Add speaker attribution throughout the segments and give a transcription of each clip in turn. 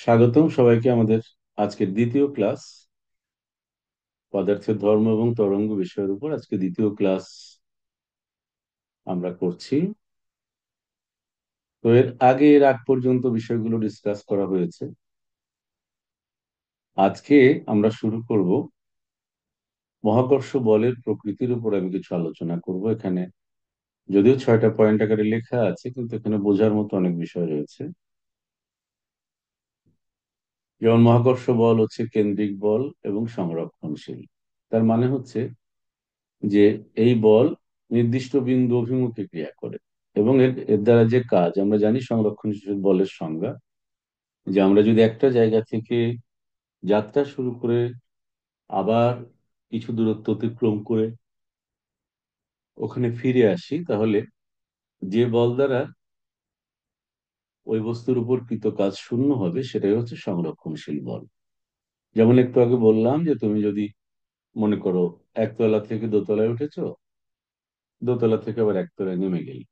Speaker 1: স্বাগতম সবাইকে আমাদের আজকের দ্বিতীয় ক্লাস পদার্থের ধর্ম এবং তরঙ্গ বিষয়ের উপর আজকে দ্বিতীয় ক্লাস আমরা করছি। তো এর আগ পর্যন্ত বিষয়গুলো ডিসকাস করা হয়েছে। আজকে আমরা শুরু করব মহাকর্ষ বলের প্রকৃতির উপর। আমি কিছু আলোচনা করব এখানে, যদিও 6টা পয়েন্ট আকারে লেখা আছে, কিন্তু এখানে বোঝার মতো অনেক বিষয় রয়েছে। যেমন মহাকর্ষ বল হচ্ছে কেন্দ্রিক বল এবং সংরক্ষণশীল। তার মানে হচ্ছে যে এই বল নির্দিষ্ট বিন্দু অভিমুখে ক্রিয়া করে, এবং এর এর দ্বারা যে কাজ আমরা জানি সংরক্ষণশীল বলের সংজ্ঞা, যে আমরা যদি একটা জায়গা থেকে যাত্রা শুরু করে আবার কিছু দূরত্ব অতিক্রম করে ওখানে ফিরে আসি, তাহলে যে বল দ্বারা ওই বস্তুর উপর কৃত কাজ শূন্য হবে সেটাই হচ্ছে সংরক্ষণশীল বল। যেমন একটু আগে বললাম যে তুমি যদি মনে করো একতলা থেকে দোতলায় উঠেছো, দোতলা থেকে আবার একতলায় নেমে গেলে,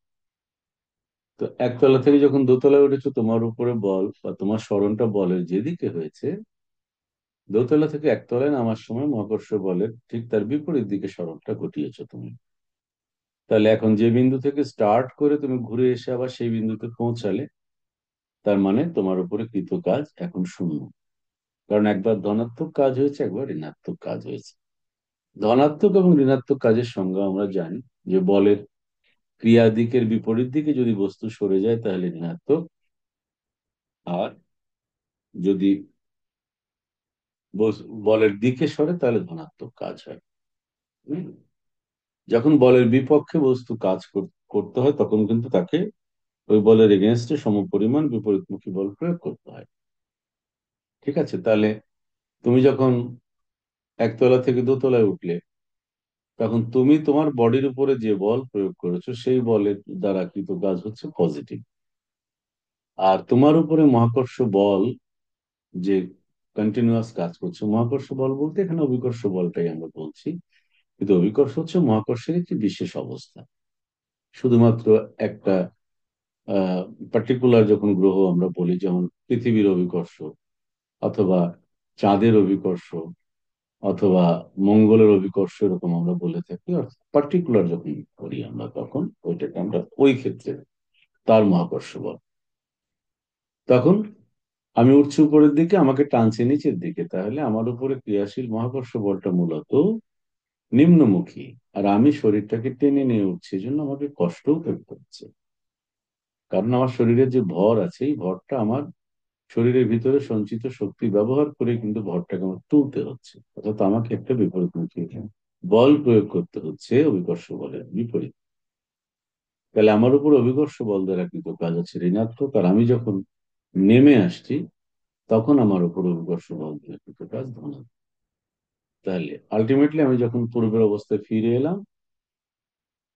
Speaker 1: তো একতলা থেকে যখন দোতলায় উঠেছো তোমার উপরে বল বা তোমার সরণটা বলের যেদিকে হয়েছে, দোতলা থেকে একতলায় নামার সময় মহাকর্ষ বলের ঠিক তার বিপরীত দিকে সরণটা ঘটিয়েছো তুমি। তাহলে এখন যে বিন্দু থেকে স্টার্ট করে তুমি ঘুরে এসে আবার সেই বিন্দুতে পৌঁছালে, তার মানে তোমার উপরে কৃত কাজ এখন শূন্য। কারণ একবার ধনাত্মক কাজ হয়েছে, একবার ঋণাত্মক কাজ হয়েছে। ধনাত্মক এবং ঋণাত্মক কাজের সংজ্ঞা আমরা জানি, যে বলের ক্রিয়া দিকের বিপরীত দিকে যদি বস্তু সরে যায় তাহলে ঋণাত্মক, আর যদি বলের দিকে সরে তাহলে ধনাত্মক কাজ হয়। হুম? যখন বলের বিপক্ষে বস্তু কাজ করতে হয় তখন কিন্তু তাকে ওই বলের এগেনস্টে সমপরিমাণ বিপরীতমুখী বল প্রয়োগ করতে হয়। ঠিক আছে? তাহলে তুমি যখন একতলা থেকে দোতলায় উঠলে, তখন তুমি তোমার বডির উপরে যে বল প্রয়োগ করেছো সেই বলের দ্বারা কৃত কাজ হচ্ছে পজিটিভ। আর তোমার উপরে মহাকর্ষ বল যে কন্টিনিউয়াস কাজ করছে, মহাকর্ষ বল বলতে এখানে অভিকর্ষ বলটাই আমরা বলছি, কিন্তু অভিকর্ষ হচ্ছে মহাকর্ষের একটি বিশেষ অবস্থা। শুধুমাত্র একটা পার্টিকুলার যখন গ্রহ আমরা বলি, যেমন পৃথিবীর অভিকর্ষ অথবা চাঁদের অভিকর্ষ অথবা মঙ্গলের অভিকর্ষ, এরকম আমরা বলে থাকি। অর্থাৎ পার্টিকুলার যখন করি আমরা, তখন ওইটাকে আমরা ওই ক্ষেত্রে তার মহাকর্ষ বল। তখন আমি উঠছি উপরের দিকে, আমাকে টানছে নিচের দিকে, তাহলে আমার উপরে ক্রিয়াশীল মহাকর্ষ বলটা মূলত নিম্নমুখী। আর আমি শরীরটাকে টেনে নিয়ে উঠছি, এই জন্য আমাকে কষ্টও করতে হচ্ছে। কারণ আমার শরীরের যে ভর আছে, এই ভরটা আমার শরীরের ভিতরে সঞ্চিত শক্তি ব্যবহার করে কিন্তু ভরটাকে আমার তুলতে হচ্ছে। অর্থাৎ আমাকে একটা বিপরীতমুখী বল প্রয়োগ করতে হচ্ছে, অভিকর্ষ বলের বিপরীত। তাহলে আমার উপর অভিকর্ষ বল দ্বারা কিন্তু কাজ হচ্ছে ঋণাত্মক, আর আমি যখন নেমে আসছি তখন আমার উপর অভিকর্ষ বল দ্বারা কিন্তু কাজ ধনাত্মক। তাহলে আলটিমেটলি আমি যখন পূর্বের অবস্থায় ফিরে এলাম,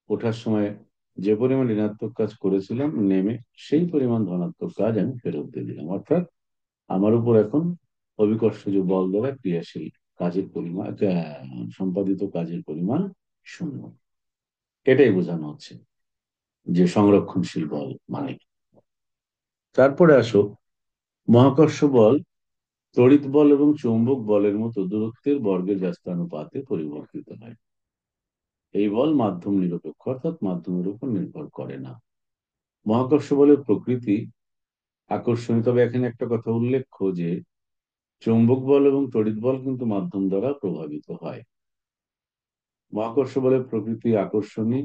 Speaker 1: ওঠার সময় যে পরিমাণ ঋণাত্মক কাজ করেছিলাম, নেমে সেই পরিমাণ ধনাত্মক কাজ আমি ফেরত দিয়ে দিলাম। অর্থাৎ আমার উপর এখন অভিকর্ষজ বল দ্বারা ক্রিয়াশীল কাজের পরিমাণ, সম্পাদিত কাজের পরিমাণ শূন্য। এটাই বোঝানো হচ্ছে যে সংরক্ষণশীল বল মানে কি। তারপরে আসো, মহাকর্ষ বল তড়িৎ বল এবং চৌম্বক বলের মতো দূরত্বের বর্গের ব্যস্তানুপাতে পরিবর্তিত হয়। এই বল মাধ্যম নিরপেক্ষ, অর্থাৎ মাধ্যমের উপর নির্ভর করে না। মহাকর্ষ বলের প্রকৃতি আকর্ষণীয়, তবে এখানে একটা কথা উল্লেখ্য যে চৌম্বক বল এবং তড়িৎ বল কিন্তু মাধ্যম দ্বারা প্রভাবিত হয়। মহাকর্ষ বলের প্রকৃতি আকর্ষণী।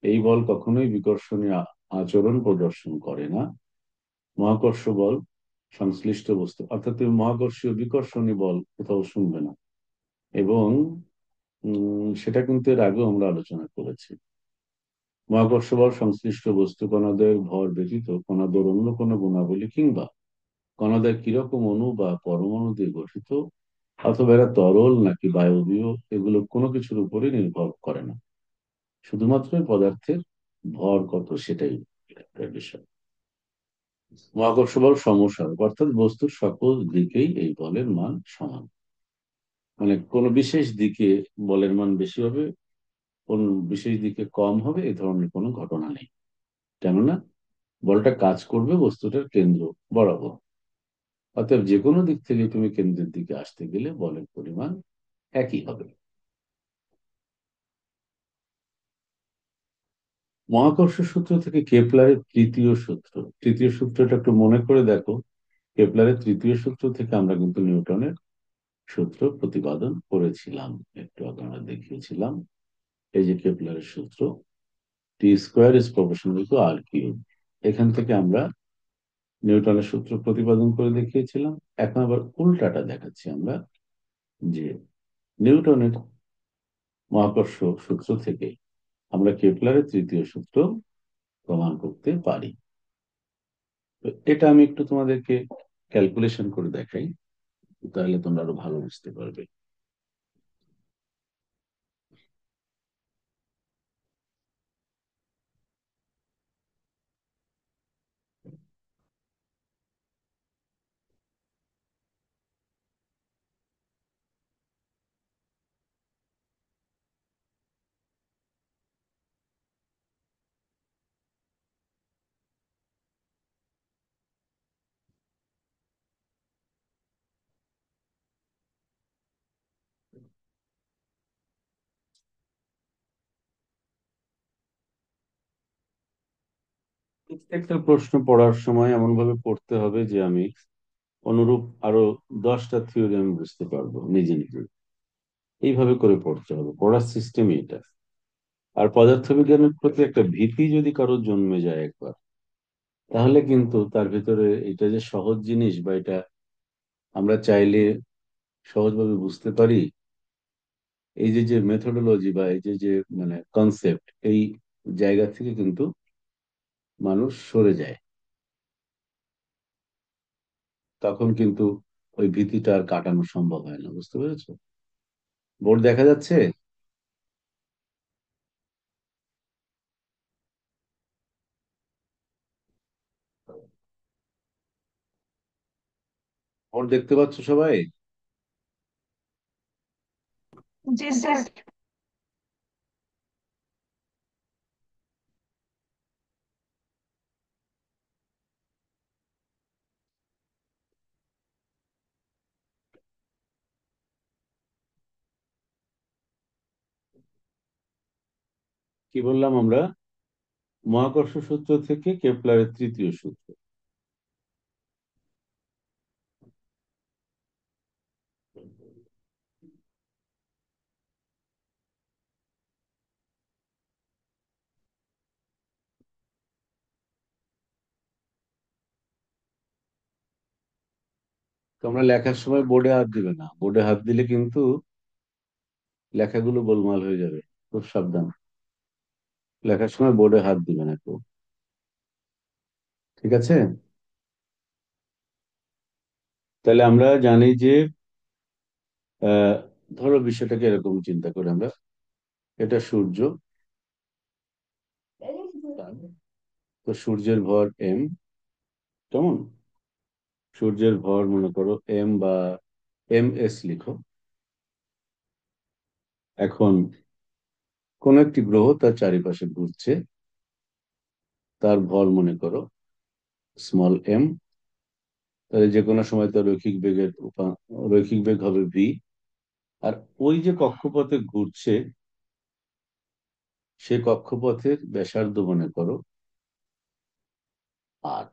Speaker 1: এই বল কখনোই বিকর্ষণী আচরণ প্রদর্শন করে না। মহাকর্ষ বল সংশ্লিষ্ট বস্তু, অর্থাৎ তুমি মহাকর্ষীয় বিকর্ষণী বল কোথাও শুনবে না। এবং সেটা কিন্তু এর আগেও আমরা আলোচনা করেছি। মহাকর্ষ বল সংশ্লিষ্ট বস্তু কণাদের ভর ব্যতীত কণাদের অন্য কোনো গুণাবলী কিংবা কণাদের কিরকম অণু বা পরমাণু দিয়ে গঠিত, অথবা এরা তরল নাকি বায়বীয়, এগুলো কোনো কিছুর উপরে নির্ভর করে না। শুধুমাত্র এই পদার্থের ভর কত সেটাই একটা বিষয়। মহাকর্ষ বল সমসাময়িক, অর্থাৎ বস্তুর সকল দিকেই এই বলের মান সমান। মানে কোনো বিশেষ দিকে বলের মান বেশি হবে, কোন বিশেষ দিকে কম হবে, এই ধরনের কোনো ঘটনা নেই। কেননা বলটা কাজ করবে বস্তুটার কেন্দ্র বরাবর। অতএব যে কোনো দিক থেকে তুমি কেন্দ্রের দিকে আসতে গেলে বলের পরিমাণ একই হবে। মহাকর্ষ সূত্র থেকে কেপলারের তৃতীয় সূত্র, তৃতীয় সূত্রটা একটু মনে করে দেখো। কেপলারের তৃতীয় সূত্র থেকে আমরা কিন্তু নিউটনের সূত্র প্রতিপাদন করেছিলাম, একটু আগে আমরা দেখিয়েছিলাম। এই যে কেপলারের সূত্র, T square is proportional to R cube, এখান থেকে আমরা নিউটনের সূত্র প্রতিপাদন করে দেখিয়েছিলাম। এখন আবার উল্টাটা দেখাচ্ছি আমরা, যে নিউটনের মহাকর্ষ সূত্র থেকে আমরা কেপলারের তৃতীয় সূত্র প্রমাণ করতে পারি। তো এটা আমি একটু তোমাদেরকে ক্যালকুলেশন করে দেখাই, তাহলে তোমরা আরো ভালো বুঝতে পারবে। প্রত্যেকটা প্রশ্ন পড়ার সময় এমন ভাবে পড়তে হবে যে আমি অনুরূপ আরো 10টা থিওরি আমি বুঝতে পারবো নিজে নিজে। এইভাবে করে পড়তে হবে, পড়ার সিস্টেমই এটা। আর পদার্থবিজ্ঞানের প্রতি একটা ভীতি যদি কারোর জন্মে যায় একবার, তাহলে কিন্তু তার ভিতরে এটা যে সহজ জিনিস বা এটা আমরা চাইলে সহজভাবে বুঝতে পারি, এই যে যে মেথোডোলজি বা এই যে যে মানে কনসেপ্ট, এই জায়গা থেকে কিন্তু মানুষ সরে যায়। তখন কিন্তু ওই ভীতিটা আর কাটানো সম্ভব হয় না, বুঝতে পেরেছো? বোর্ড দেখা যাচ্ছে? বোর্ড দেখতে পাচ্ছ সবাই?
Speaker 2: জি স্যার।
Speaker 1: কি বললাম আমরা? মহাকর্ষ সূত্র থেকে কেপলারের তৃতীয় সূত্র। তোমরা লেখার সময় বোর্ডে হাত দিবে না, বোর্ডে হাত দিলে কিন্তু লেখাগুলো গোলমাল হয়ে যাবে। খুব সাবধান, লেখার সময় বোর্ডে হাত দিবে না কেউ। ঠিক আছে? তাহলে আমরা জানি যে আহ ধরো বিষয়টাকে এরকম চিন্তা করে আমরা, এটা সূর্য। তো সূর্যের ভর এম, কেমন? সূর্যের ভর মনে করো এম বা এম এস লিখো। এখন কোন একটি গ্রহ তার চারিপাশে ঘুরছে, তার ভর মনে করো স্মল এম। তাহলে যে কোনো সময় তার রৈখিক বেগ হবে ভি। আর ওই যে কক্ষপথে ঘুরছে, সে কক্ষপথের ব্যাসার্ধ মনে করো আর।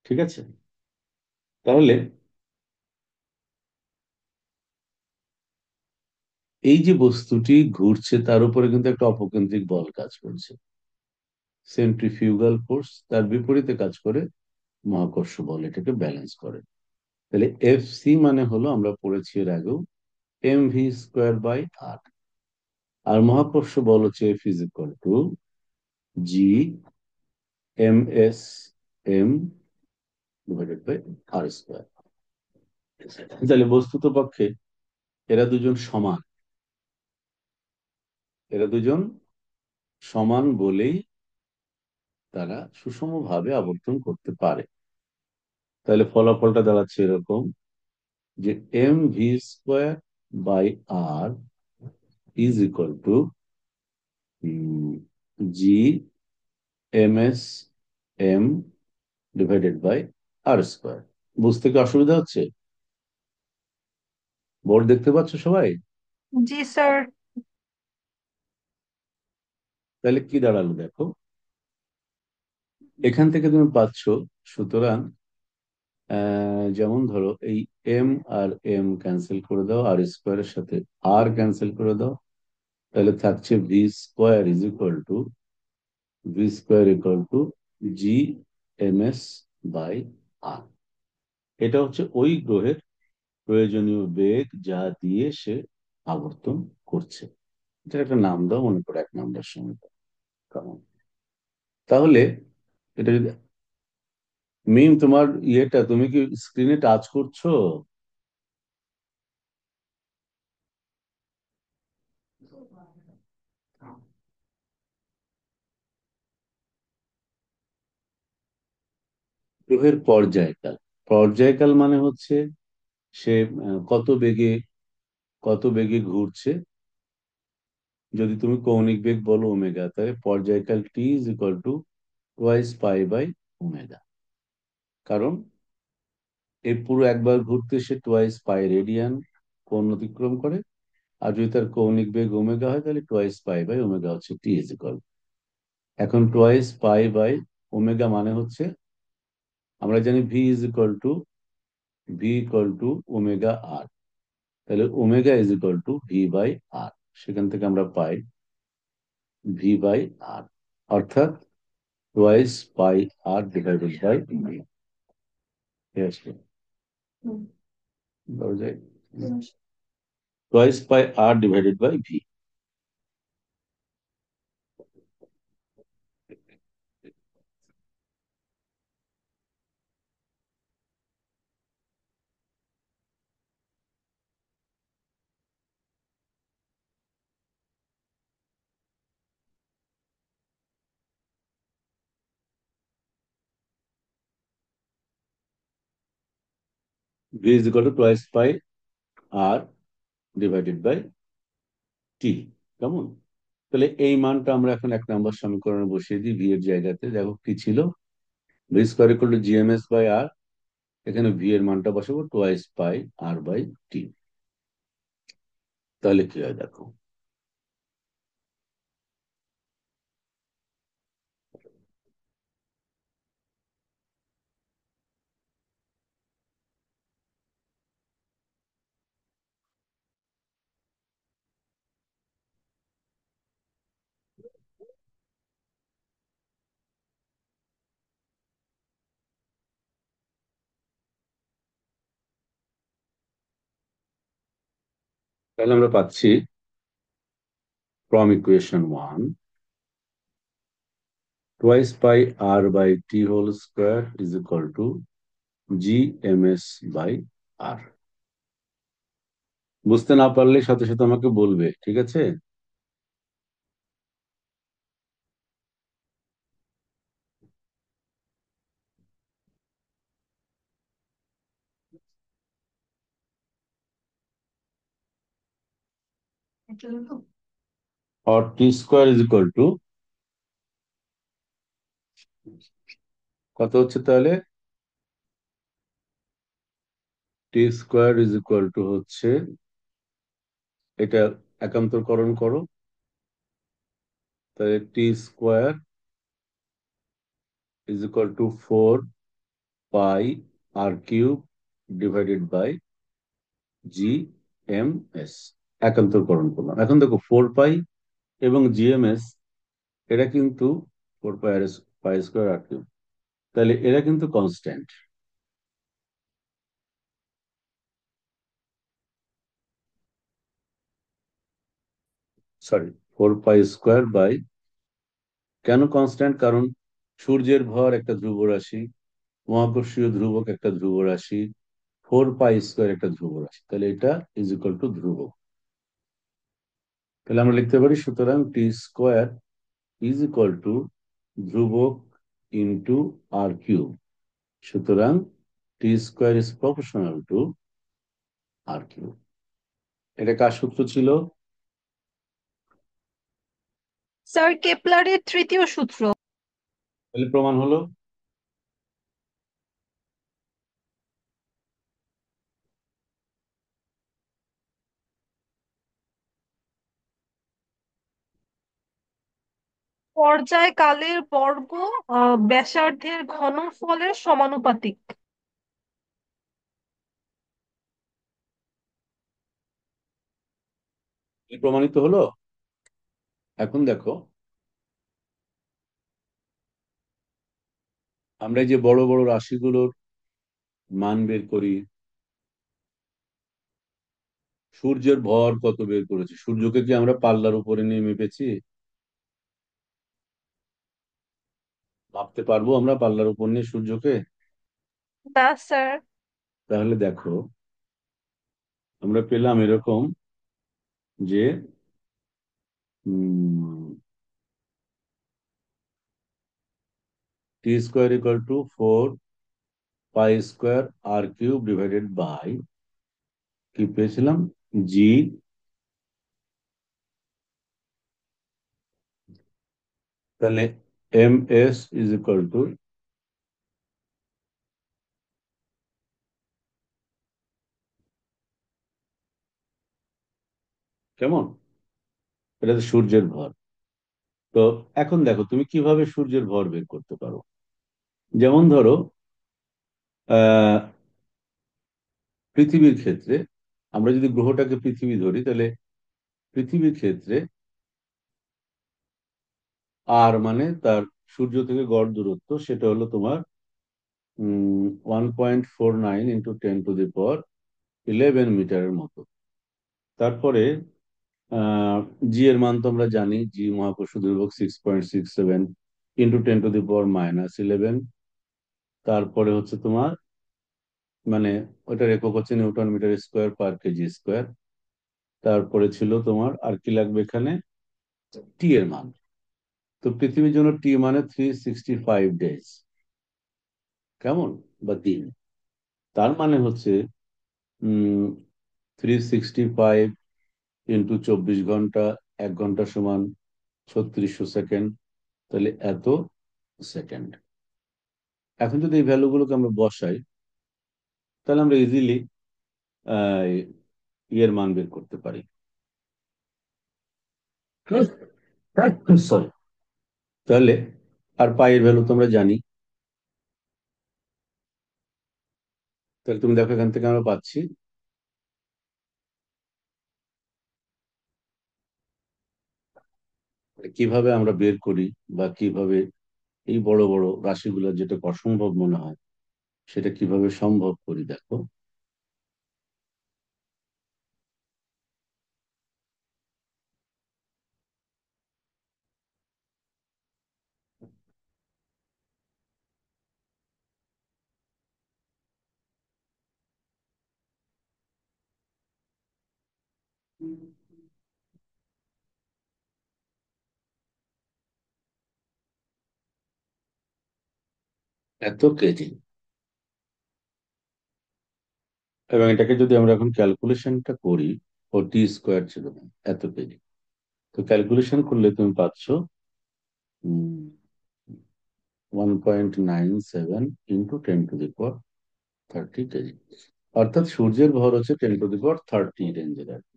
Speaker 1: ঠিক আছে? তাহলে এই যে বস্তুটি ঘুরছে তার উপরে কিন্তু একটা অপকেন্দ্রিক বল কাজ করছে, সেন্ট্রিফিউগাল ফোর্স। তার বিপরীতে কাজ করে মহাকর্ষ বল, এটাকে ব্যালেন্স করে। তাহলে এফ সি মানে হলো, আমরা পড়েছি এর আগেও, M V square by R. আর মহাকর্ষ বল হচ্ছে F is equal to G M S M divided by R square. তাহলে বস্তুত পক্ষে এরা দুজন সমান, এরা দুজন সমান বলেই তারা সুষমভাবে আবর্তন করতে পারে। তাহলে ফলাফলটা দাঁড়াচ্ছে এরকম, যে M V square by R is equal to G M S M divided by R square. বুঝতে কি অসুবিধা হচ্ছে? বোর্ড দেখতে পাচ্ছ সবাই?
Speaker 2: জি স্যার।
Speaker 1: তাহলে কি দাঁড়ালো দেখো, এখান থেকে তুমি পাচ্ছ, সুতরাং যেমন ধরো এই এম আর এম ক্যান্সেল করে দাও, আর স্কোয়ারের সাথে আর ক্যান্সেল করে দাও, তাহলে থাকছে V square equal to G M S by R. এটা হচ্ছে ওই গ্রহের প্রয়োজনীয় বেগ যা দিয়ে সে আবর্তন করছে। এটা একটা নাম দাও, মনে করো 1 নম্বর সমীকরণ। কেমন? তাহলে এটা যদি মিম, তোমার ইয়েটা তুমি কি স্ক্রিনে টাচ করছো? গ্রহের পর্যায়কাল। পর্যায়কাল মানে হচ্ছে সে কত বেগে ঘুরছে। যদি তুমি কৌণিক বেগ বলো ওমেগা, তাহলে পর্যায়কাল T is equal to twice pi by omega. কারণ এই পুরো একবার ঘুরতে সে টোয়াইস পাই রেডিয়ান কোণ অতিক্রম করে। আর যদি তার কৌণিক বেগ ওমেগা হয়, তাহলে টোয়াইস পাই বাই ওমেগা হচ্ছে টি ইজ ইকুয়াল। এখন টোয়াইস পাই বাই ওমেগা মানে হচ্ছে, আমরা জানি V equal to omega R. তাহলে omega is equal to V by R. সেখান থেকে আমরা পাই ভি বাই আর, অর্থাৎ twice pi R divided by V. ঠিক আছে? Twice pi R divided by V. V is equal to twice pi R divided by T. কেমন? তাহলে এই মানটা আমরা এখন 1 নম্বর সমীকরণে বসিয়ে দিই, ভি এর জায়গাতে। দেখো কি ছিল, V square equal to GMS by R. এখানে ভি এর মানটা বসাবো টোয়াইস পাই আর বাই টি। তাহলে কি হয় দেখো, তাহলে আমরা পাচ্ছি from equation 1, twice pi R by T whole square is equal to G M S by R. বুঝতে না পারলে সাথে সাথে আমাকে বলবে, ঠিক আছে? আর T square is equal to কত হচ্ছে তাহলে? T square is equal to হচ্ছে, এটা একান্তরকরণ করো, তাহলে T square is equal to 4 pi R cube divided by G M S. একান্তরকরণ করলাম। এখন দেখো 4 পাই এবং জিএমএস, এরা কিন্তু 4 পাই আর পাই স্কোয়ার আর কিউব, তাহলে এরা কিন্তু constant. Sorry, 4 pi square by, কেন কনস্ট্যান্ট? কারণ সূর্যের ভর একটা ধ্রুব রাশি, মহাকর্ষীয় ধ্রুবক একটা ধ্রুব রাশি, 4 পাই স্কোয়ার একটা ধ্রুব রাশি, তাহলে এটা ইজ ইকুয়াল টু ধ্রুবক। তাহলে আমরা লিখতে পারি, সুতরাং T square is equal to ধ্রুবক ইন্টু আর কিউব। সুতরাং T square is proportional to R cube. এটা কার সূত্র ছিল?
Speaker 2: স্যার কেপলারের তৃতীয় সূত্র।
Speaker 1: তাহলে প্রমাণ হলো।
Speaker 2: পর্যায়কালের বর্গ ব্যাসার্ধের ঘনফলের সমানুপাতিক।
Speaker 1: এই প্রমাণিত হলো। এখন দেখো, আমরা এই যে বড় বড় রাশিগুলোর মান বের করি, সূর্যের ভর কত বের করেছি, সূর্যকে কি আমরা পাল্লার উপরে নিয়ে মেপেছি? ভাবতে পারবো আমরা পাল্লার উপর নিয়ে সূর্যকে?
Speaker 2: না স্যার।
Speaker 1: তাহলে দেখো, আমরা পেলাম এরকম যে T square equal to 4 pi square r cube divided by, কি পেয়েছিলাম, জি, তাহলে ms ইজ ইকুয়াল টু, কেমন, এটা তো সূর্যের ভর। তো এখন দেখো তুমি কিভাবে সূর্যের ভর বের করতে পারো। যেমন ধরো, আহ পৃথিবীর ক্ষেত্রে, আমরা যদি গ্রহটাকে পৃথিবী ধরি, তাহলে পৃথিবীর ক্ষেত্রে আর মানে তার সূর্য থেকে গড় দূরত্ব, সেটা হলো তোমার 1.49 × 10⁻11 মিটারের মতো। তারপরে জি এর মান তো আমরা জানি, জি মহাকর্ষ দুর্ভোগ 6.67 × 10⁻⁻11। তারপরে হচ্ছে তোমার, মানে ওটার একক হচ্ছে newton metre square per kg square. তারপরে ছিল তোমার আর কি লাগবে এখানে, টি এর মান। তো পৃথিবীর জন্য টি মানে 365 ডেজ, কেমন, বা দিন। তার মানে হচ্ছে 365 × 24 ঘন্টা, 1 ঘন্টা সমান 3600 সেকেন্ড, তাহলে এত সেকেন্ড। এখন যদি এই ভ্যালুগুলোকে আমরা বসাই, তাহলে আমরা ইজিলি ইয়ের মান বের করতে পারি। সরি। তাহলে আর পাই এর ভ্যালু তো আমরা জানি। তাহলে তুমি দেখো এখান থেকে আমরা পাচ্ছি, কিভাবে আমরা বের করি, বা কিভাবে এই বড় বড় রাশিগুলো যেটা অসম্ভব মনে হয়, সেটা কিভাবে সম্ভব করি দেখো। এত কেজি, এবং এটাকে যদি আমরা এখন ক্যালকুলেশনটা করি, ও টি স্কোয়ার ছিল না, এত কেজি। তো ক্যালকুলেশন করলে তুমি পাচ্ছ 1.97 × 10⁻30 কেজি। অর্থাৎ সূর্যের ভর হচ্ছে 10⁻30 রেঞ্জের আর কি।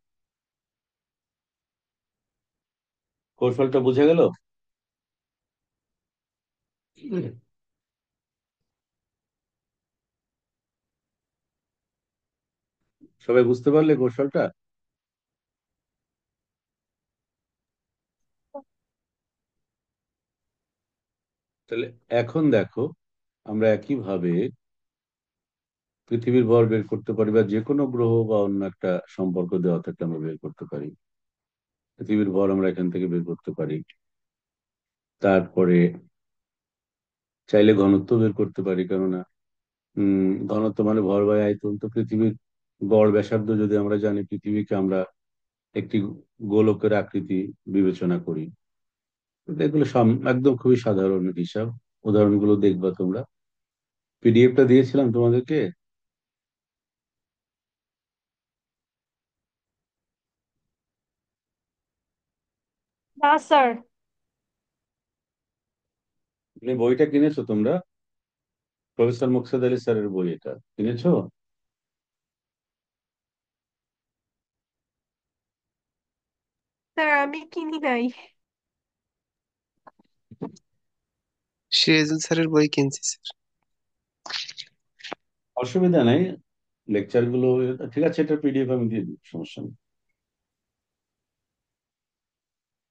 Speaker 1: কৌশলটা বুঝে গেল? সবাই বুঝতে পারলে কৌশলটা? তাহলে এখন দেখো, আমরা একইভাবে পৃথিবীর ভর বের করতে পারি, বা যে কোনো গ্রহ বা অন্য একটা সম্পর্ক দেওয়া থাকলে আমরা বের করতে পারি। পৃথিবীর ভর আমরা এখান থেকে বের করতে পারি। তারপরে চাইলে ঘনত্ব বের করতে পারি, কেননা ঘনত্ব মানে ভর বাই আয়তন। তো পৃথিবীর গড় ব্যাসার্ধ যদি আমরা জানি, পৃথিবীকে আমরা একটি গোলকের আকৃতি বিবেচনা করি। কিন্তু এগুলো একদম খুবই সাধারণ হিসাব। উদাহরণগুলো দেখবা তোমরা, পিডিএফটা দিয়েছিলাম তোমাদেরকে।
Speaker 2: না স্যার।
Speaker 1: মানে বইটা কিনেছো তোমরা? প্রফেসর মুকসেদ আলী স্যারের বই, এটা কিনেছো?
Speaker 2: স্যার আমি কিনি নাই।
Speaker 3: সিরাজুল স্যারের বই কিনছি স্যার।
Speaker 1: অসুবিধা নেই, লেকচার গুলো ঠিক আছে, এটা পিডিএফ আমি দিয়ে দিই, সমস্যা নেই।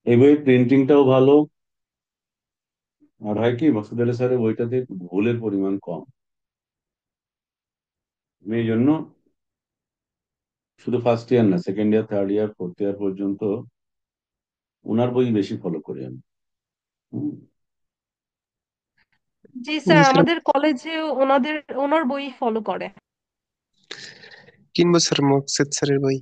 Speaker 1: এই বইয়ের প্রিন্টিংটাও ভালো। আর হয় কি, মাসুদ আলী স্যারের বইটাতে ভুলের পরিমাণ কম। আমি এই জন্য শুধু ফার্স্ট ইয়ার না, second year, third year, fourth year পর্যন্ত ওনার বই বেশি ফলো করি আমি। হুম।
Speaker 2: জি স্যার,
Speaker 3: জি স্যার,
Speaker 2: আমাদের কলেজে ওনার বই ফলো করে।
Speaker 3: কিনবো স্যার মকসেদ স্যারের বই।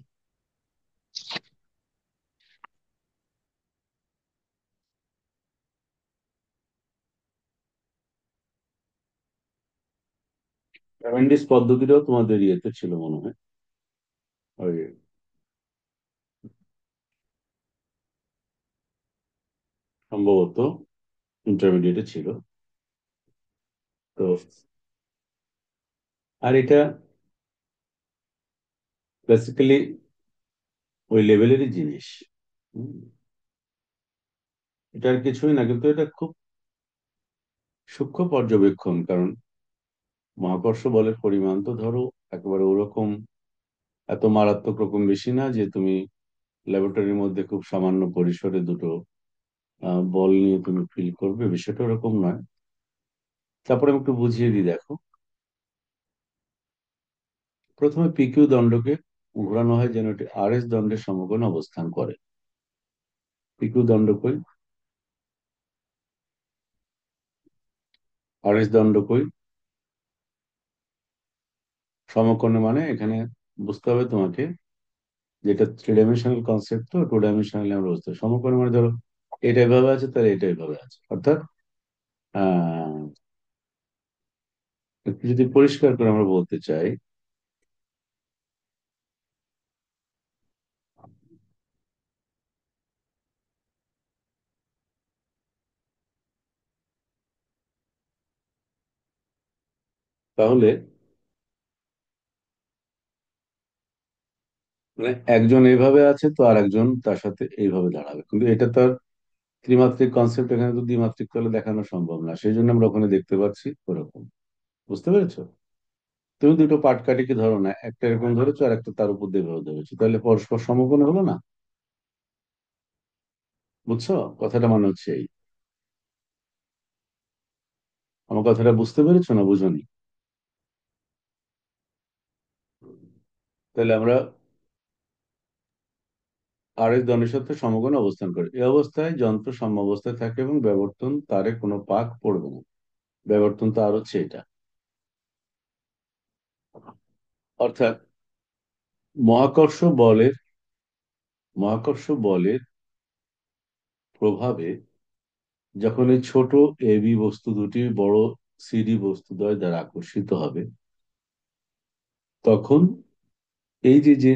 Speaker 1: অ্যামেন্ডিস পদ্ধতিটাও তোমাদের ইয়েতে ছিল মনে হয়, ওই সম্ভবত ইন্টারমিডিয়েটে ছিল। তো আর এটা বেসিক্যালি ওই লেভেলেরই জিনিস। হুম। এটা আর কিছুই না, কিন্তু এটা খুব সূক্ষ্ম পর্যবেক্ষণ। কারণ মহাকর্ষ বলের পরিমাণ তো ধরো একেবারে ওরকম এত মারাত্মক রকম বেশি না যে তুমি ল্যাবরেটরির মধ্যে খুব সামান্য পরিসরে দুটো বল নিয়ে তুমি ফিল করবে, বিষয়টা ওরকম নয়। তারপরে আমি একটু বুঝিয়ে দিই, দেখো। প্রথমে পিকিউ দণ্ডকে ঘোরানো হয় যেন এটি আরএস দণ্ডের সমকোণে অবস্থান করে। পিকিউ দণ্ড কই, আরএস দণ্ড কই, সমকোণে মানে এখানে বুঝতে হবে তোমাকে, যেটা থ্রি ডাইমেনশনাল কনসেপ্ট, তো টু ডাইমেনশনালি আমরা বুঝতে হবে। সমকোণে মানে ধরো এটা এভাবে আছে, তাহলে এটা এভাবে আছে, অর্থাৎ আহ একটু যদি পরিষ্কার করে আমরা বলতে চাই, তাহলে মানে একজন এইভাবে আছে তো আর একজন তার সাথে এইভাবে দাঁড়াবে, কিন্তু এটা তার ত্রিমাত্রিক কনসেপ্ট, এখানে তো দ্বিমাত্রিক তলে দেখানো সম্ভব না, সেই জন্য আমরা ওখানে দেখতে পাচ্ছি ওরকম। বুঝতে পেরেছো? তুমি দুটো পাটকাঠিকে ধরো না, একটা এরকম ধরেছো আর একটা তার উপর দিয়ে এভাবে ধরেছো, তাহলে পরস্পর সমকোণ হলো না? বুঝছো কথাটা? মানে হচ্ছে এই, আমার কথাটা বুঝতে পেরেছো না বুঝোনি? তাহলে আমরা আর এস দণ্ডের সাথে সমকোণে অবস্থান করি, এই অবস্থায় যন্ত্র সাম্যাবস্থায় থাকে এবং ব্যবর্তন তারে কোনো পাক পড়বে না। ব্যবর্তন তার হচ্ছে এটা, অর্থাৎ মহাকর্ষ বলের মহাকর্ষ বলের প্রভাবে যখন এই ছোট এবি বস্তু দুটি বড় সিডি বস্তু দ্বয় দ্বারা আকর্ষিত হবে, তখন এই যে যে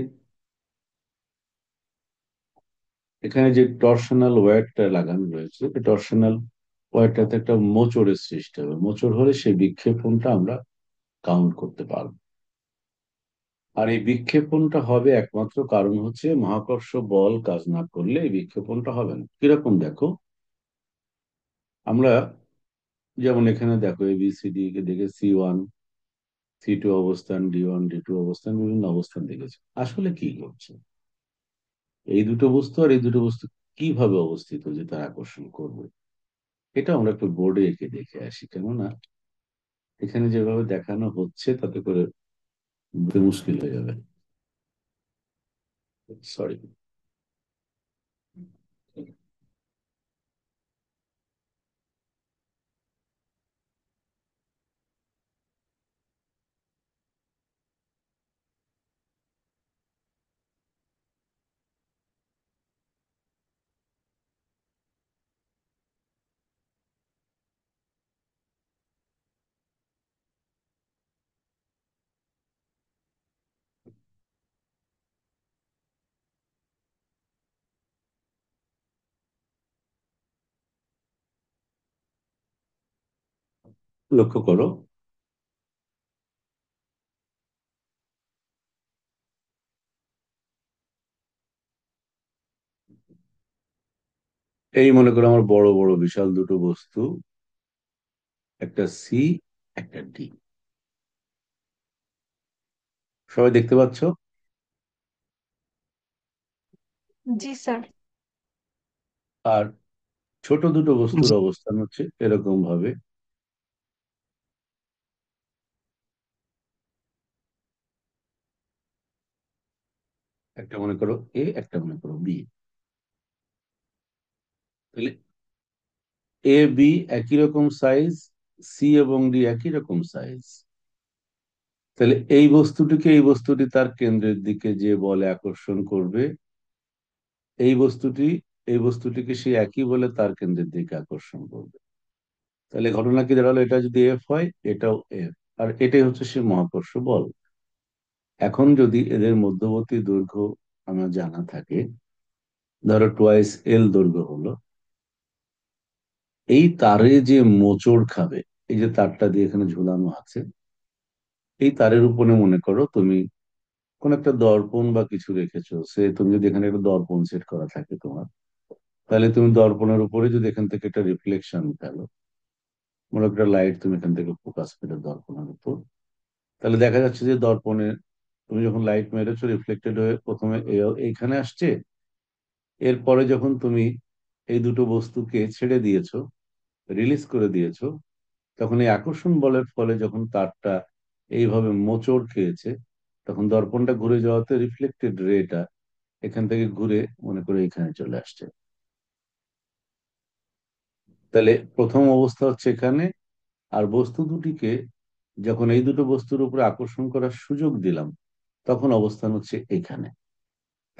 Speaker 1: এখানে যে টর্শনাল ওয়্যারটা লাগানো রয়েছে, এই টর্শনাল ওয়্যারটাতে একটা মোচড়ের সৃষ্টি হবে। মোচড় হলে সেই বিক্ষেপণটা আমরা কাউন্ট করতে পারবো। আর এই বিক্ষেপণটা হবে একমাত্র কারণ হচ্ছে মহাকর্ষ বল কাজ না করলে এই বিক্ষেপণটা হবে না। কিরকম দেখো, আমরা যেমন এখানে দেখো এবিসিডি কে দেখে C1 C2 অবস্থান, D1 D2 অবস্থান, বিভিন্ন অবস্থান দেখেছি। আসলে কি ঘটছে, এই দুটো বস্তু আর এই দুটো বস্তু কিভাবে অবস্থিত যে তার আকর্ষণ করবে, এটা আমরা একটু বোর্ডে এঁকে দেখে আসি। কেননা এখানে যেভাবে দেখানো হচ্ছে তাতে করে বুঝতে মুশকিল হয়ে যাবে। সরি। লক্ষ্য করো, এই মনে করো আমার বড় বড় বিশাল দুটো বস্তু একটা সি, একটা ডি। সবাই দেখতে পাচ্ছ?
Speaker 2: জি স্যার।
Speaker 1: আর ছোট দুটো বস্তুর
Speaker 3: জি।
Speaker 1: অবস্থান হচ্ছে এরকম ভাবে, একটা মনে করো এ, একটা মনে করো বি। তাহলে এ বি একই রকম সাইজ, সি এবং ডি একই রকম সাইজ। তাহলে এই বস্তুটিকে এই বস্তুটি তার কেন্দ্রের দিকে যে বলে আকর্ষণ করবে, এই বস্তুটি এই বস্তুটিকে সে একই বলে তার কেন্দ্রের দিকে আকর্ষণ করবে। তাহলে ঘটনা কি দাঁড়ালো, এটা যদি এফ হয় এটাও এফ, আর এটাই হচ্ছে সে মহাকর্ষ বল। এখন যদি এদের মধ্যবর্তী দৈর্ঘ্য আমার জানা থাকে, ধরো টোয়াইস এল দৈর্ঘ্য হলো, এই তারে যে মোচড় খাবে, এই যে তারটা দিয়ে এখানে ঝুলানো আছে, এই তারের উপরে মনে করো তুমি কোন একটা দর্পণ বা কিছু রেখেছো। তুমি যদি এখানে একটা দর্পণ সেট করা থাকে তোমার, তাহলে তুমি দর্পণের উপরে যদি এখান থেকে একটা রিফ্লেকশন ফেলো, মনে একটা লাইট তুমি এখান থেকে ফোকাস পেলে দর্পণের উপর, তাহলে দেখা যাচ্ছে যে দর্পণে তুমি যখন লাইট মেরেছো রিফ্লেক্টেড হয়ে প্রথমে এইখানে আসছে, এরপরে যখন তুমি এই দুটো বস্তুকে ছেড়ে দিয়েছো, রিলিজ করে দিয়েছো, তখন এই আকর্ষণ বলের ফলে যখন তারটা এইভাবে মোচড় খেয়েছে, তখন দর্পণটা ঘুরে যাওয়াতে রিফ্লেক্টেড রেটা এখান থেকে ঘুরে মনে করে এখানে চলে আসছে। তাহলে প্রথম অবস্থা হচ্ছে এখানে, আর বস্তু দুটিকে যখন এই দুটো বস্তুর উপরে আকর্ষণ করার সুযোগ দিলাম, তখন অবস্থান হচ্ছে এখানে।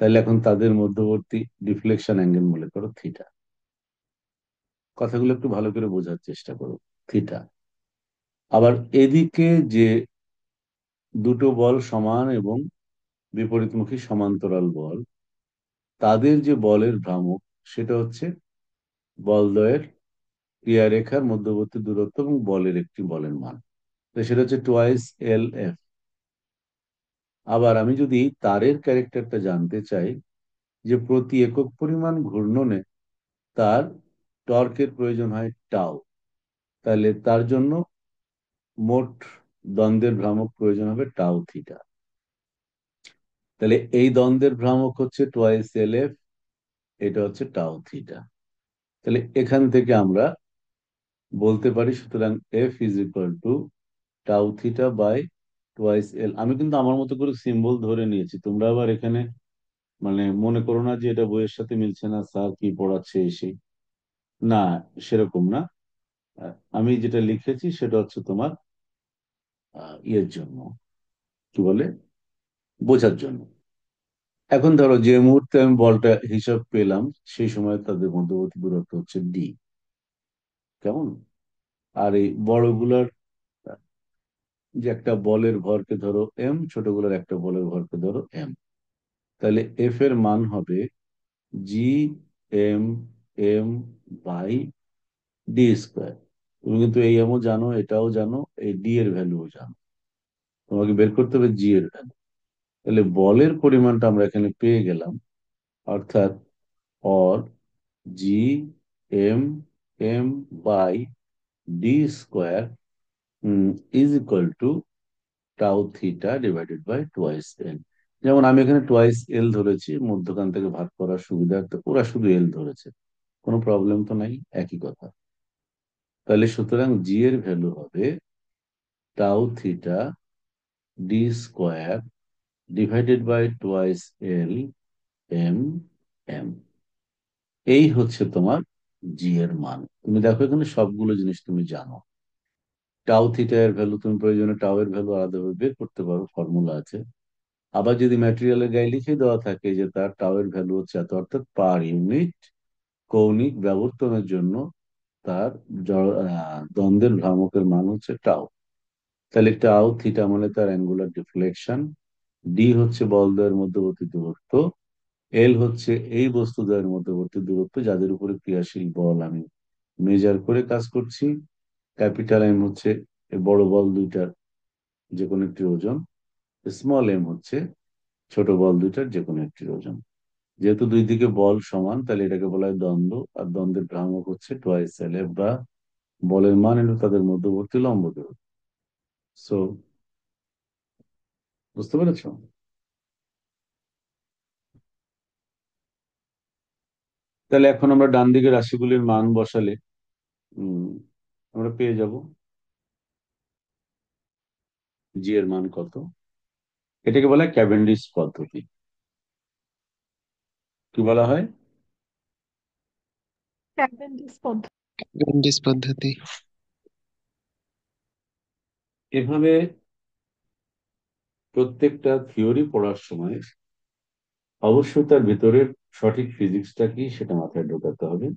Speaker 1: তাহলে এখন তাদের মধ্যবর্তী ডিফ্লেকশন অ্যাঙ্গেল মনে করো থিটা। কথাগুলো একটু ভালো করে বোঝার চেষ্টা করো। থিটা। আবার এদিকে যে দুটো বল সমান এবং বিপরীতমুখী সমান্তরাল বল, তাদের যে বলের ভ্রামক, সেটা হচ্ছে বলদ্বয়ের ক্রিয়ারেখার মধ্যবর্তী দূরত্ব এবং বলের একটি বলের মান। তো সেটা হচ্ছে টোয়াইস এল এফ। আবার আমি যদি তারের ক্যারেক্টারটা জানতে চাই, যে প্রতি একক পরিমাণ ঘূর্ণনে তার টর্কের প্রয়োজন হয় টাও, তাহলে তার জন্য মোট দ্বন্দ্বের ভ্রামক প্রয়োজন হবে টাও থিটা। তাহলে এই দ্বন্দ্বের ভ্রামক হচ্ছে টোয়াইস এল এফ, এটা হচ্ছে টাও থিটা। তাহলে এখান থেকে আমরা বলতে পারি, সুতরাং F is equal to tau theta by twice L. আমি কিন্তু আমার মতো করে সিম্বল ধরে নিয়েছি, তোমরা আবার এখানে মানে মনে করো না যে এটা বইয়ের সাথে মিলছে না, স্যার কি পড়াচ্ছে এসে। না, সেরকম না। আমি যেটা লিখেছি সেটা হচ্ছে তোমার ইয়ের জন্য, কি বলে, বোঝার জন্য। এখন ধরো যে মুহূর্তে আমি বলটা হিসাব পেলাম, সেই সময় তাদের মধ্যবর্তী দূরত্ব হচ্ছে ডি। কেমন? আর এই বড়গুলার যে একটা বলের ভরকে ধরো এম, ছোটগুলোর একটা বলের ভরকে ধরো এম, তাহলে এফ এর মান হবে G M M by D square. তুমি কিন্তু এই এমও জানো, এটাও জানো, এই ডি এর ভ্যালুও জানো। তোমাকে বের করতে হবে জি এর ভ্যালু। তাহলে বলের পরিমাণটা আমরা এখানে পেয়ে গেলাম, অর্থাৎ or G M M by D square is equal to tau theta divided by twice L. যেমন আমি এখানে টোয়াইস এল ধরেছি, মধ্যখান থেকে ভাগ করার সুবিধার্থে ওরা শুধু এল ধরেছে, কোনো প্রবলেম তো নাই, একই কথা। তাহলে সুতরাং জি এর ভ্যালু হবে tau theta D square divided by twice L M M. এই হচ্ছে তোমার জি এর মান। তুমি দেখো এখানে সবগুলো জিনিস তুমি জানো। টাউ থিটা এর ভ্যালু তুমি প্রয়োজনে টাউ এর ভ্যালু আলাদাভাবে বের করতে পারো, ফর্মুলা আছে। আবার যদি ম্যাটেরিয়ালের গায়ে লিখে দেওয়া থাকে যে তার টাউ এর ভ্যালু হচ্ছে এত, অর্থাৎ পার ইউনিট কৌণিক ব্যবর্তনের জন্য তার দ্বন্দ্বের ভ্রামকের মান হচ্ছে টাউ। তাহলে টাউ থিটা মানে তার অ্যাঙ্গুলার ডিফ্লেকশন, ডি হচ্ছে বলদ্বয়ের মধ্যবর্তী দূরত্ব, এল হচ্ছে এই বস্তুদ্বয়ের মধ্যবর্তী দূরত্ব যাদের উপরে ক্রিয়াশীল বল আমি মেজার করে কাজ করছি। ক্যাপিটাল এম হচ্ছে এই বড় বল দুইটার যে কোনো একটির ওজন, স্মল এম হচ্ছে ছোট বল দুইটার যে কোনো একটির ওজন। যেহেতু দুই দিকে বল সমান, তাহলে এটাকে বলা হয় দ্বন্দ্ব, আর দ্বন্দ্বের ভ্রামক হচ্ছে টোয়াইস এল এফ বা বলের মান হলো তাদের মধ্যবর্তী লম্ব দূরত্ব। সো বুঝতে পেরেছো? তাহলে এখন আমরা ডান দিকে রাশিগুলির মান বসালে উম আমরা পেয়ে যাব জি এর মান কত। এটাকে বলা হয় ক্যাভেন্ডিশ পদ্ধতি। কি বলা হয়?
Speaker 2: ক্যাভেন্ডিশ পদ্ধতি।
Speaker 3: ক্যাভেন্ডিশ পদ্ধতি।
Speaker 1: এভাবে প্রত্যেকটা থিওরি পড়ার সময় অবশ্যই তার ভিতরের সঠিক ফিজিক্সটা কি সেটা মাথায় ঢোকাতে হবে।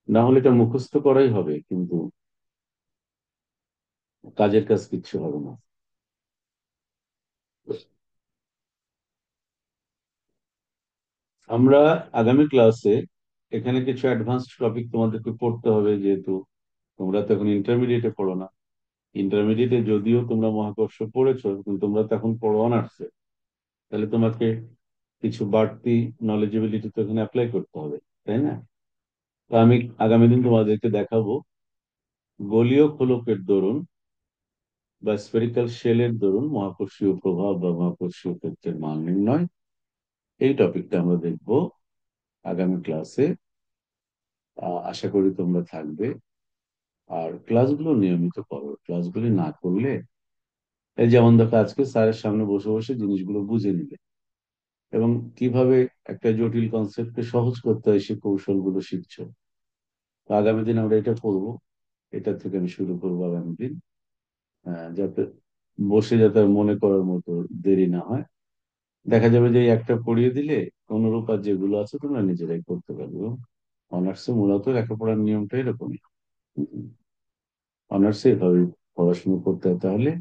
Speaker 1: না হলে এটা মুখস্থ করাই হবে, কিন্তু কাজের কাজ কিচ্ছু হবে না। আমরা আগামী ক্লাসে এখানে কিছু অ্যাডভান্সড টপিক তোমাদেরকে পড়তে হবে, যেহেতু তোমরা তো এখন ইন্টারমিডিয়েটে পড়ো না। ইন্টারমিডিয়েটে যদিও তোমরা মহাকর্ষ পড়েছো, কিন্তু তোমরা তো এখন পড়ো অনার্সে। তাহলে তোমাকে কিছু বাড়তি নলেজেবিলিটি তো এখানে অ্যাপ্লাই করতে হবে, তাই না? তো আমি আগামী দিন তোমাদেরকে দেখাবো গোলীয় খোলকের দরুন বা স্ফেরিক্যাল শেলের দরুন মহাকর্ষীয় প্রভাব বা মহাকর্ষীয় ক্ষেত্রের মান নির্ণয়। এই টপিকটা আমরা দেখবো আগামী ক্লাসে। আশা করি তোমরা থাকবে। আর ক্লাসগুলো নিয়মিত করো। ক্লাসগুলি না করলে, এই যেমন দেখো আজকে স্যারের সামনে বসে বসে জিনিসগুলো বুঝে নিলে এবং কিভাবে একটা জটিল কনসেপ্টকে সহজ করতে হয় সে কৌশলগুলো শিখছো। তো আগামী দিন আমরা এটা করবো। এটা থেকে আমি শুরু করবো আগামী দিন, যাতে বসে যাতে আর মনে করার মতো দেরি না হয়। দেখা যাবে যে এই একটা পড়িয়ে দিলে অনুরূপ আর যেগুলো আছে তোমরা নিজেরাই করতে পারবে। এবং অনার্সে মূলত লেখাপড়ার নিয়মটা এরকমই। অনার্সে এভাবে পড়াশোনা করতে হয়, তাহলে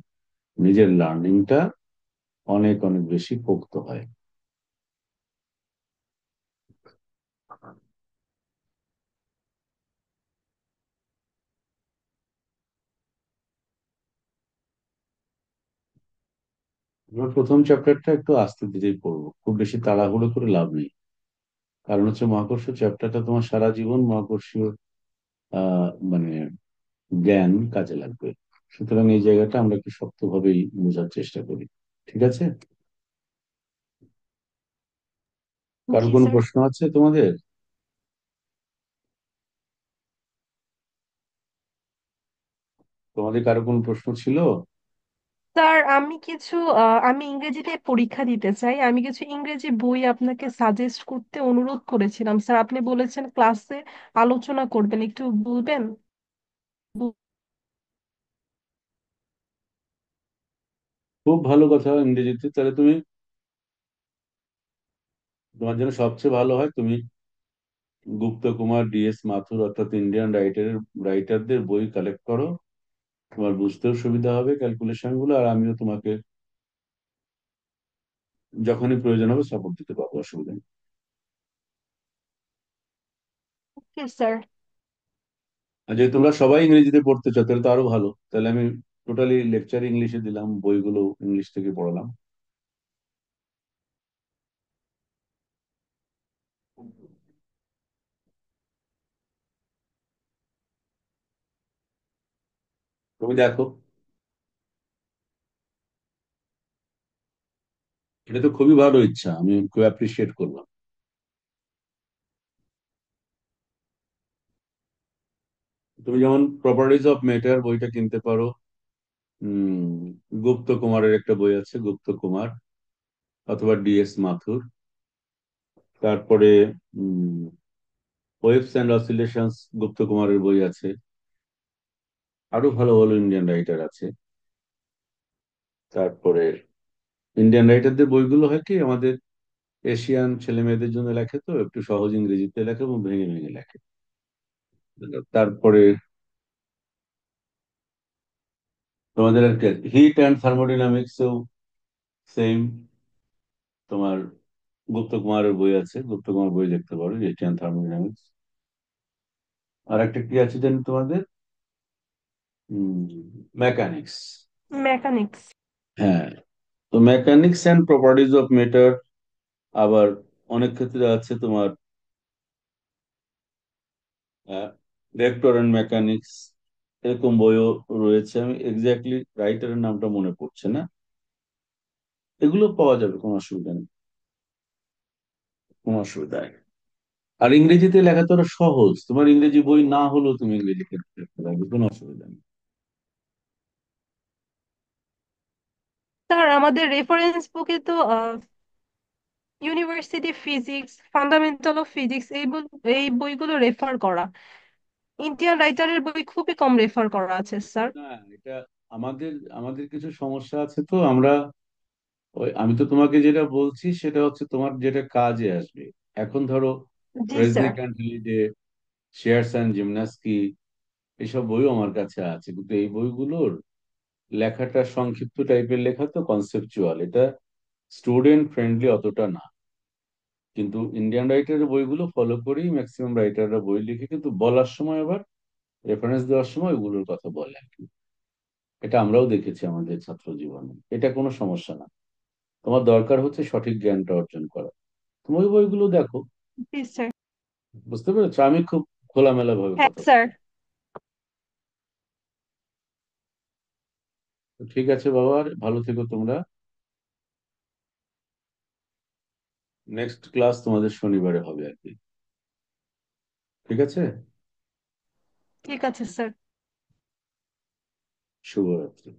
Speaker 1: নিজের লার্নিংটা অনেক অনেক বেশি পোক্ত হয়। আমরা প্রথম চ্যাপ্টারটা একটু আস্তে ধীরেই পড়বো, খুব বেশি তাড়াহুড়ো করে লাভ নেই। কারণ হচ্ছে মহাকর্ষ চ্যাপ্টারটা তোমার সারা জীবন মহাকর্ষীয় মানে জ্ঞান কাজে লাগবে। সুতরাং এই জায়গাটা আমরা একটু শক্তভাবেই বোঝার চেষ্টা করি। ঠিক আছে? কারো
Speaker 2: জি
Speaker 1: কোনো
Speaker 2: স্যার।
Speaker 1: প্রশ্ন আছে তোমাদের? তোমাদের কারো কোনো প্রশ্ন ছিল?
Speaker 2: স্যার আমি ইংরেজিতে পরীক্ষা দিতে চাই, আমি কিছু ইংরেজি বই আপনাকে সাজেস্ট করতে অনুরোধ করেছিলাম স্যার, আপনি বলেছেন ক্লাসে আলোচনা করবেন, একটু বলবেন?
Speaker 1: খুব ভালো কথা ইংরেজিতে। তাহলে তুমি, তোমার জন্য সবচেয়ে ভালো হয় তুমি গুপ্ত কুমার, ডিএস মাথুর অর্থাৎ ইন্ডিয়ান রাইটারদের বই কালেক্ট করো। তোমার বুঝতেও সুবিধা হবে ক্যালকুলেশন গুলো, আর আমিও তোমাকে যখনই প্রয়োজন হবে সাপোর্ট দিতে পারবো, অসুবিধা নেই।
Speaker 2: Okay sir.
Speaker 1: আর যদি তোমরা সবাই ইংরেজিতে পড়তে চাও তাহলে তো আরো ভালো। তাহলে আমি টোটালি লেকচার ইংলিশে দিলাম, বইগুলো ইংলিশ থেকে পড়ালাম। তুমি দেখো, এটা তো খুবই ভালো ইচ্ছা, আমি খুব অ্যাপ্রিসিয়েট করলাম। তুমি যেমন প্রপার্টিজ অফ ম্যাটার বইটা কিনতে পারো। উম গুপ্ত কুমারের একটা বই আছে, গুপ্ত কুমার অথবা ডিএস মাথুর। তারপরে ওয়েভস অ্যান্ড অসিলেশনস গুপ্ত কুমারের বই আছে। আরো ভালো ভালো ইন্ডিয়ান রাইটার আছে। তারপরে ইন্ডিয়ান রাইটারদের বইগুলো হয় কি আমাদের এশিয়ান ছেলে মেয়েদের জন্য লেখে, তো একটু সহজ ইংরেজিতে লেখে এবং ভেঙে ভেঙে লেখে। তারপরে তোমাদের হিট অ্যান্ড থার্মোডাইনামিক্সেও সেম, তোমার গুপ্ত কুমারের বই আছে, গুপ্ত কুমার বই দেখতে পারো, হিট অ্যান্ড থার্মোডাইনামিক্স। আর একটা কি আছে জানি তোমাদের, মেকানিক্স।
Speaker 2: মেকানিক্স।
Speaker 1: হ্যাঁ, তো mechanics and properties of matter. আবার অনেক ক্ষেত্রে আছে তোমার ভেক্টর অ্যান্ড মেকানিক্স, এরকম বইও রয়েছে, আমি এক্স্যাক্টলি রাইটারের নামটা মনে পড়ছে না। এগুলো পাওয়া যাবে, কোনো অসুবিধা নেই, কোনো অসুবিধা নেই। আর ইংরেজিতে লেখা তো আরো সহজ, তোমার ইংরেজি বই না হলেও তুমি ইংরেজিতে লিখতে পারবে, কোনো অসুবিধা নেই।
Speaker 2: স্যার আমাদের রেফারেন্স বুকে তো university physics, fundamental of physics এই বইগুলো রেফার করা, ইন্ডিয়ান রাইটারের বই খুবই কম রেফার করা আছে স্যার।
Speaker 1: না, এটা আমাদের আমাদের কিছু সমস্যা আছে, তো আমরা আমি তো তোমাকে যেটা বলছি সেটা হচ্ছে তোমার যেটা কাজে আসবে। এখন ধরো
Speaker 2: জি
Speaker 1: প্রেসলি
Speaker 2: স্যার।
Speaker 1: ক্যান্টিলিডে, শেয়ারস অ্যান্ড জিমনাস্কি, এসব বইও আমার কাছে আছে, কিন্তু এই বইগুলোর লেখাটা সংক্ষিপ্ত টাইপের লেখা, তো কনসেপচুয়াল, এটা স্টুডেন্ট ফ্রেন্ডলি অতটা না। কিন্তু ইন্ডিয়ান রাইটারের বইগুলো ফলো করেই ম্যাক্সিমাম রাইটাররা বই লিখে, কিন্তু বলার সময় আবার রেফারেন্স দেওয়ার সময় ওগুলোর কথা বলে আর কি। এটা আমরাও দেখেছি আমাদের ছাত্র জীবনে, এটা কোনো সমস্যা না। তোমার দরকার হচ্ছে সঠিক জ্ঞানটা অর্জন করা। তুমি ওই বইগুলো দেখো।
Speaker 2: জি স্যার।
Speaker 1: বুঝতে পেরেছো, আমি খুব খোলামেলা ভাবে
Speaker 2: হ্যাঁ
Speaker 1: কথা
Speaker 2: স্যার।
Speaker 1: বলছি। তো ঠিক আছে বাবা, ভালো থেকো তোমরা। নেক্সট ক্লাস তোমাদের শনিবারে হবে আর কি। ঠিক আছে।
Speaker 2: ঠিক আছে স্যার।
Speaker 1: শুভরাত্রি।